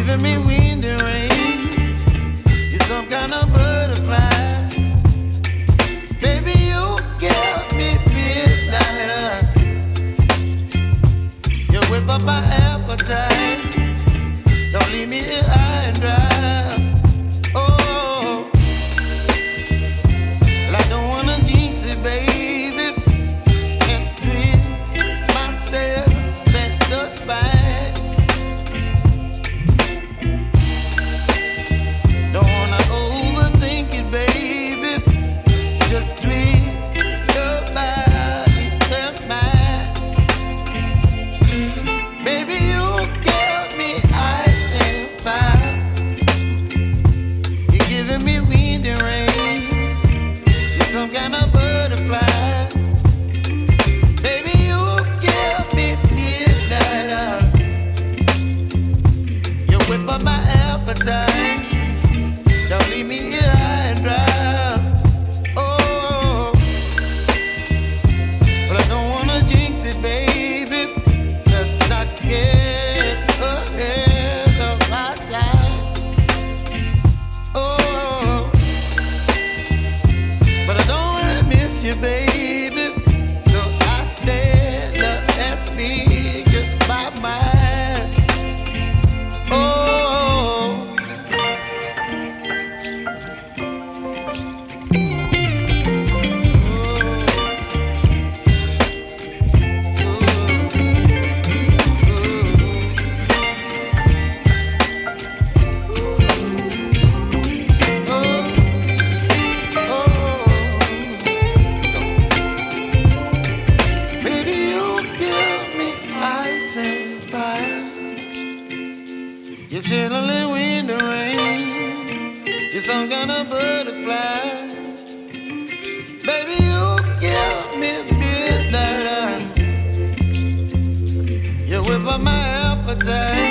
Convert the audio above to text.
giving me wind and rain. You're some kind of butterfly. Baby, you give me midnight. You whip up my appetite. Don't leave me here high and dry. Oh, well, I don't wanna jinx it, baby, and twist myself at the spine. Don't wanna overthink it, baby. It's just twist your body and mine. Baby, you give me ice and fire. You're giving me wind and rain. You're some kind of butterfly. Baby, you give me midnight. You whip up my appetite. Don't leave me here high and dry. Oh, but I don't wanna jinx it, baby. Let's not get ahead of my time. Oh, but I don't wanna miss you, baby. So I stand up and speak my mind. Oh. Baby, you give me ice and fire. You're chilling wind and rain. You're some kind of butterfly. Baby, you give me midnight. You whip up my appetite.